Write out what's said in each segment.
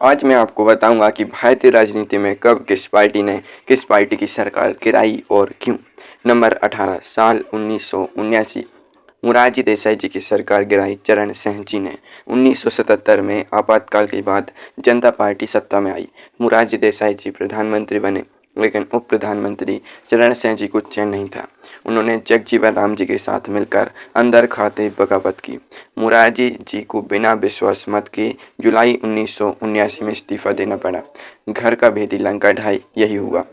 आज मैं आपको बताऊंगा कि भारतीय राजनीति में कब किस पार्टी ने किस पार्टी की सरकार गिराई और क्यों। नंबर 18 साल 1979 मोरारजी देसाई जी की सरकार गिराई चरण सिंह जी ने। 1977 में आपातकाल के बाद जनता पार्टी सत्ता में आई। मोरारजी देसाई जी प्रधानमंत्री बने, लेकिन उप प्रधानमंत्री चरण सिंह जी को चैन नहीं था। उन्होंने जगजीवन राम जी के साथ मिलकर अंदर खाते बगावत की। मोरारजी जी को बिना विश्वास मत के जुलाई 1979 में इस्तीफा देना पड़ा। घर का भेदी लंका ढाई, यही हुआ।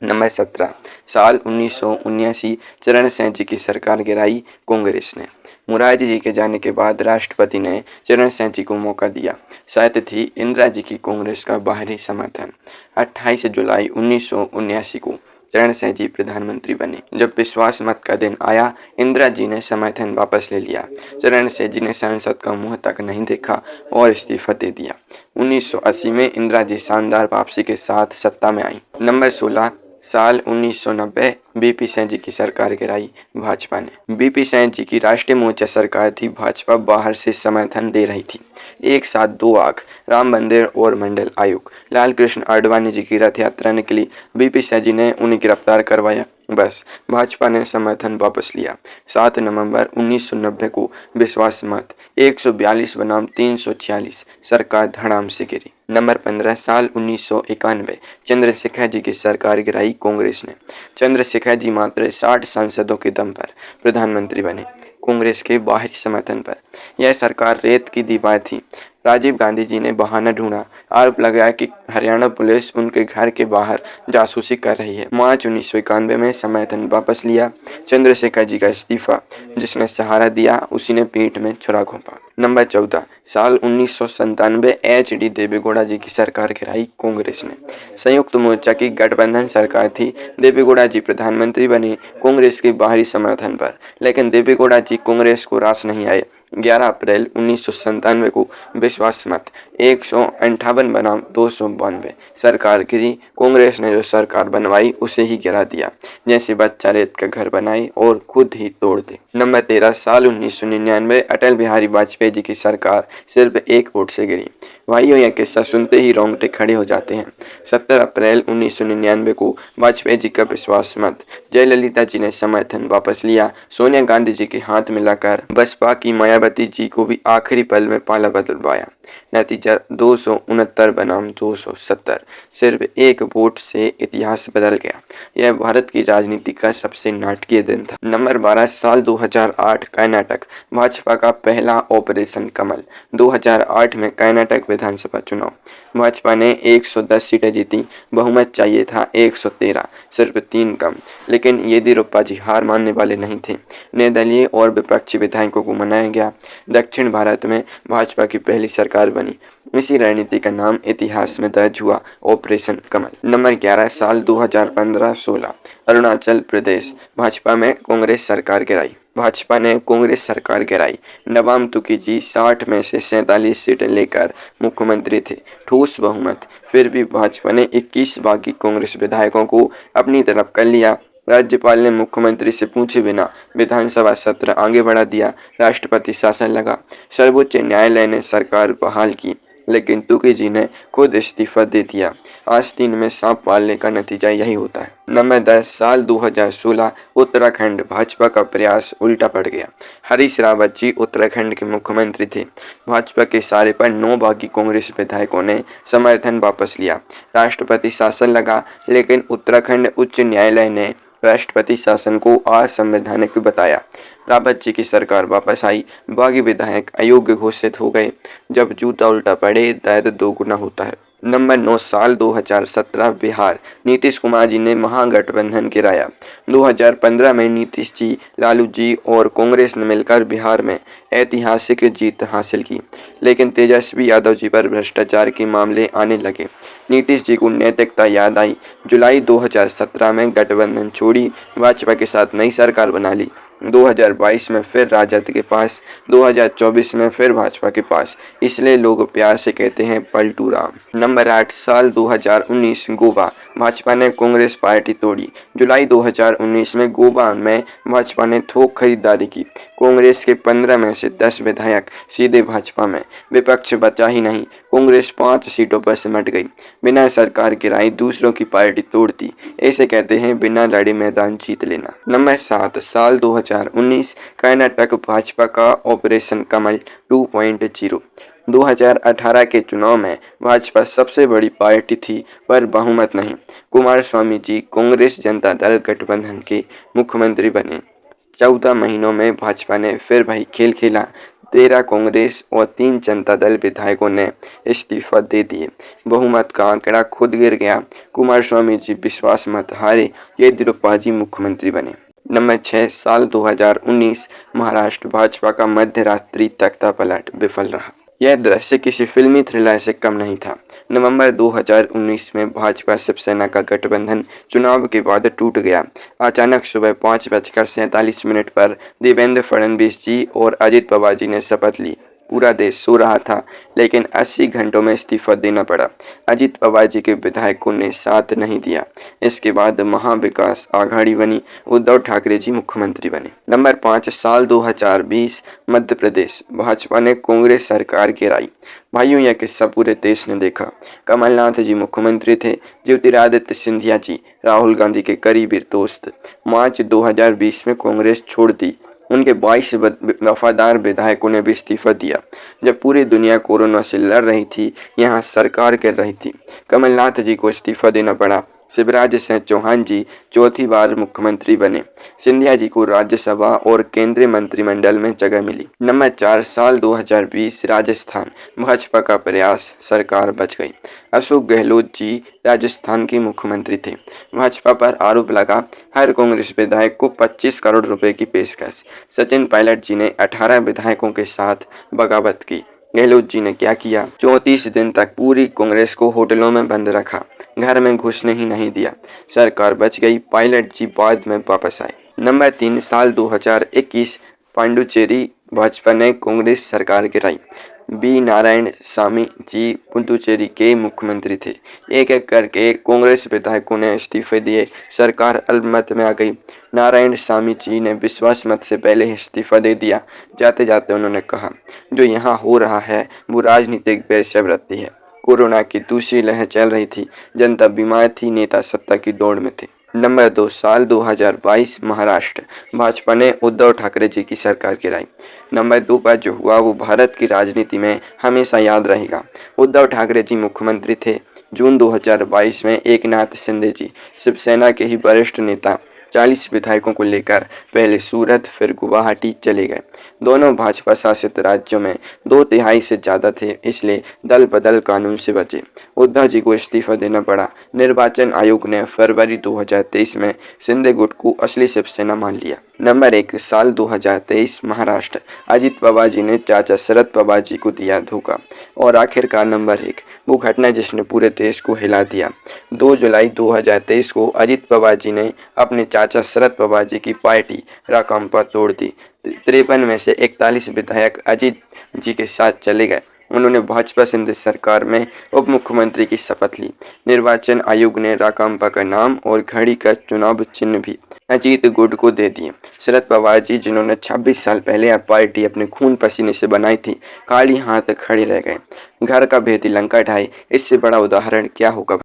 नंबर 17 साल 1979 चरण सिंह जी की सरकार गिराई कांग्रेस ने। मोरारजी जी के जाने के बाद राष्ट्रपति ने चरण सिंह जी को मौका दिया। साथ थी इंदिरा जी की कांग्रेस का बाहरी समर्थन। 28 जुलाई 1979 को चरण सिंह जी प्रधानमंत्री बने। जब विश्वास मत का दिन आया, इंदिरा जी ने समर्थन वापस ले लिया। चरण सिंह जी ने संसद का मुंह तक नहीं देखा और इस्तीफा दे दिया। 1980 में इंदिरा जी शानदार वापसी के साथ सत्ता में आई। नंबर 16 साल 1990 बीपी सिंह जी की सरकार गिराई भाजपा ने। बीपी सिंह जी की राष्ट्रीय मोर्चा सरकार थी। भाजपा बाहर से समर्थन दे रही थी। एक साथ दो आग, राम मंदिर और मंडल आयोग। लाल कृष्ण आडवाणी जी की रथ यात्रा निकली। बीपी सिंह जी ने उन्हें गिरफ्तार करवाया। बस भाजपा ने समर्थन वापस लिया। 7 नवंबर 1990 को विश्वास मत 142 बनाम 346, सरकार धड़ाम से गिरी। नंबर 15 साल 1991 चंद्रशेखर जी की सरकार गिराई कांग्रेस ने। चंद्रशेखर जी मात्र 60 सांसदों के दम पर प्रधानमंत्री बने, कांग्रेस के बाहरी समर्थन पर। यह सरकार रेत की दीवार थी। राजीव गांधी जी ने बहाना ढूंढा, आरोप लगाया कि हरियाणा पुलिस उनके घर के बाहर जासूसी कर रही है। मार्च 1991 में समर्थन वापस लिया। चंद्रशेखर जी का इस्तीफा जिसने सहारा दिया, उसी ने पीठ में छुरा घोंपा। नंबर 14 साल 1997 HD देवेगौड़ा जी की सरकार गिराई कांग्रेस ने। संयुक्त मोर्चा की गठबंधन सरकार थी। देवेगौड़ा जी प्रधानमंत्री बने कांग्रेस के बाहरी समर्थन पर, लेकिन देवेगौड़ा जी कांग्रेस को रास नहीं आए। 11 अप्रैल 1997 को विश्वास मत 158 बनाम 292, सरकार गिरी। कांग्रेस ने जो सरकार बनवाई उसे ही गिरा दिया, जैसे बच्चा रेत का घर बनाए और खुद ही तोड़ दे। नंबर 13 साल 1999 अटल बिहारी वाजपेयी जी की सरकार सिर्फ एक वोट से गिरी। भाइयों, यह किस्सा सुनते ही रोंगटे खड़े हो जाते हैं। 17 अप्रैल 1999 को वाजपेयी जी का विश्वास मत जयललिता जी ने समर्थन वापस लिया। सोनिया गांधी जी के हाथ मिलाकर बसपा की मायावती जी को भी आखिरी पल में पाला बदलवाया। नतीजा 269 बनाम 270, सिर्फ एक वोट से इतिहास बदल गया। यह भारत की राजनीति का सबसे नाटकीय दिन था। नंबर 12 साल 2008 कर्नाटक भाजपा का पहला ऑपरेशन कमल। 2008 में कर्नाटक विधानसभा चुनाव भाजपा ने 110 सीटें जीती। बहुमत चाहिए था 113, सिर्फ 3 कम। लेकिन येदियुरप्पा जी हार मानने वाले नहीं थे। निर्दलीय और विपक्षी विधायकों को मनाया गया। दक्षिण भारत में भाजपा की पहली सरकार बनी। इसी रणनीति का नाम इतिहास में दर्ज हुआ, ऑपरेशन कमल। नंबर 11 साल 2015-16 अरुणाचल प्रदेश भाजपा में कांग्रेस सरकार गिराई। भाजपा ने कांग्रेस सरकार गिराई। नबाम तुकी जी 60 में से 47 सीटें लेकर मुख्यमंत्री थे। ठोस बहुमत, फिर भी भाजपा ने 21 बागी कांग्रेस विधायकों को अपनी तरफ कर लिया। राज्यपाल ने मुख्यमंत्री से पूछे बिना विधानसभा सत्र आगे बढ़ा दिया। राष्ट्रपति शासन लगा। सर्वोच्च न्यायालय ने सरकार बहाल की, लेकिन तुकी जी ने खुद इस्तीफा दे दिया। आस्तीन में सांप पालने का नतीजा यही होता है। नंबर 10 साल 2016 उत्तराखंड भाजपा का प्रयास उल्टा पड़ गया। हरीश रावत जी उत्तराखंड के मुख्यमंत्री थे। भाजपा के इशारे पर 9 बागी कांग्रेस विधायकों ने समर्थन वापस लिया। राष्ट्रपति शासन लगा, लेकिन उत्तराखंड उच्च न्यायालय ने राष्ट्रपति शासन को असंवैधानिक बताया। रावत जी की सरकार वापस आई। बागी विधायक अयोग्य घोषित हो गए। जब जूता उल्टा पड़े, दर्द दोगुना होता है। नंबर 9 साल 2017 बिहार नीतीश कुमार जी ने महागठबंधन गिराया। 2015 में नीतीश जी, लालू जी और कांग्रेस ने मिलकर बिहार में ऐतिहासिक जीत हासिल की, लेकिन तेजस्वी यादव जी पर भ्रष्टाचार के मामले आने लगे। नीतीश जी को नैतिकता याद आई। जुलाई 2017 में गठबंधन छोड़ी, भाजपा के साथ नई सरकार बना ली। 2022 में फिर राजद के पास, 2024 में फिर भाजपा के पास। इसलिए लोग प्यार से कहते हैं पलटू राम। नंबर 8 साल 2019 गोवा भाजपा ने कांग्रेस पार्टी तोड़ी। जुलाई 2019 में गोवा में भाजपा ने थोक खरीदारी की। कांग्रेस के 15 में से 10 विधायक सीधे भाजपा में। विपक्ष बचा ही नहीं, कांग्रेस 5 सीटों पर सिमट गई। बिना सरकार गिराई दूसरों की पार्टी तोड़ती, ऐसे कहते हैं बिना लड़े मैदान जीत लेना। नंबर 7, साल 2019 कर्नाटक भाजपा का ऑपरेशन कमल 2.0। 2018 के चुनाव में भाजपा सबसे बड़ी पार्टी थी पर बहुमत नहीं। कुमारस्वामी जी कांग्रेस जनता दल गठबंधन के मुख्यमंत्री बने। 14 महीनों में भाजपा ने फिर वही खेल खेला। 13 कांग्रेस और 3 जनता दल विधायकों ने इस्तीफा दे दिए। बहुमत का आंकड़ा खुद गिर गया। कुमारस्वामी जी विश्वास मत हारे, येदियुरप्पा जी मुख्यमंत्री बने। नंबर 6, साल 2019 महाराष्ट्र भाजपा का मध्यरात्रि तख्ता पलट विफल रहा। यह दृश्य किसी फिल्मी थ्रिलर से कम नहीं था। नवंबर 2019 में भाजपा शिवसेना का गठबंधन चुनाव के बाद टूट गया। अचानक सुबह 5:47 पर देवेंद्र फडणवीस जी और अजित पवार जी ने शपथ ली। पूरा देश सो रहा था, लेकिन 80 घंटों में इस्तीफा देना पड़ा। अजित पवार जी के विधायकों ने साथ नहीं दिया। इसके बाद महाविकास आघाड़ी बनी। उद्धव ठाकरे जी मुख्यमंत्री बने। नंबर 5, साल 2020 मध्य प्रदेश भाजपा ने कांग्रेस सरकार गिराई। भाइयों, यह किस्सा पूरे देश ने देखा। कमलनाथ जी मुख्यमंत्री थे। ज्योतिरादित्य सिंधिया जी राहुल गांधी के करीबी दोस्त। मार्च 2020 में कांग्रेस छोड़ दी। उनके 22 वफादार विधायकों ने भी इस्तीफा दिया। जब पूरी दुनिया कोरोना से लड़ रही थी, यहाँ सरकार कर रही थी। कमलनाथ जी को इस्तीफा देना पड़ा। शिवराज सिंह चौहान जी चौथी बार मुख्यमंत्री बने। सिंधिया जी को राज्यसभा और केंद्रीय मंत्रिमंडल में जगह मिली। नंबर 4, साल 2020 राजस्थान भाजपा का प्रयास, सरकार बच गई। अशोक गहलोत जी राजस्थान के मुख्यमंत्री थे। भाजपा पर आरोप लगा, हर कांग्रेस विधायक को 25 करोड़ रुपए की पेशकश। सचिन पायलट जी ने 18 विधायकों के साथ बगावत की। गहलोत जी ने क्या किया? 34 दिन तक पूरी कांग्रेस को होटलों में बंद रखा, घर में घुसने ही नहीं दिया। सरकार बच गई। पायलट जी बाद में वापस आए। नंबर 3, साल 2021 पांडुचेरी भाजपा ने कांग्रेस सरकार गिराई। बी नारायण सामी जी पुडुचेरी के मुख्यमंत्री थे। एक एक करके कांग्रेस विधायकों ने इस्तीफे दिए। सरकार अल्पमत में आ गई। नारायण सामी जी ने विश्वास मत से पहले ही इस्तीफा दे दिया। जाते जाते उन्होंने कहा, जो यहाँ हो रहा है वो राजनीतिक वेश्यावृत्ति है। कोरोना की दूसरी लहर चल रही थी। जनता बीमार थी, नेता सत्ता की दौड़ में थे। नंबर 2, साल 2022 महाराष्ट्र भाजपा ने उद्धव ठाकरे जी की सरकार गिराई। नंबर 2 पर जो हुआ वो भारत की राजनीति में हमेशा याद रहेगा। उद्धव ठाकरे जी मुख्यमंत्री थे। जून 2022 में एकनाथ शिंदे जी शिवसेना के ही वरिष्ठ नेता 40 विधायकों को लेकर पहले सूरत फिर गुवाहाटी चले गए। दोनों भाजपा शासित राज्यों में 2/3 से ज़्यादा थे, इसलिए दल बदल कानून से बचे। उद्धव जी को इस्तीफा देना पड़ा। निर्वाचन आयोग ने फरवरी 2023 में शिंदे गुट को असली शिवसेना मान लिया। नंबर 1, साल 2023 महाराष्ट्र अजित पवार जी ने चाचा शरद पवार जी को दिया धोखा। और आखिरकार नंबर 1, वो घटना जिसने पूरे देश को हिला दिया। 2 जुलाई 2023 को अजित पवार जी ने अपने चाचा शरद पवार जी की पार्टी राकांपा तोड़ दी। 53 में से 41 विधायक अजित जी के साथ चले गए। उन्होंने भाजपा शिंदे सरकार में उप मुख्यमंत्री की शपथ ली। निर्वाचन आयोग ने राकांपा का नाम और घड़ी का चुनाव चिन्ह भी अजीत गुट को दे दिए। शरद पवार जी, जिन्होंने 26 साल पहले यह पार्टी अपने खून पसीने से बनाई थी, खाली हाथ खड़े रह गए। घर का भेदी लंका ढाई। इससे बड़ा उदाहरण क्या होगा?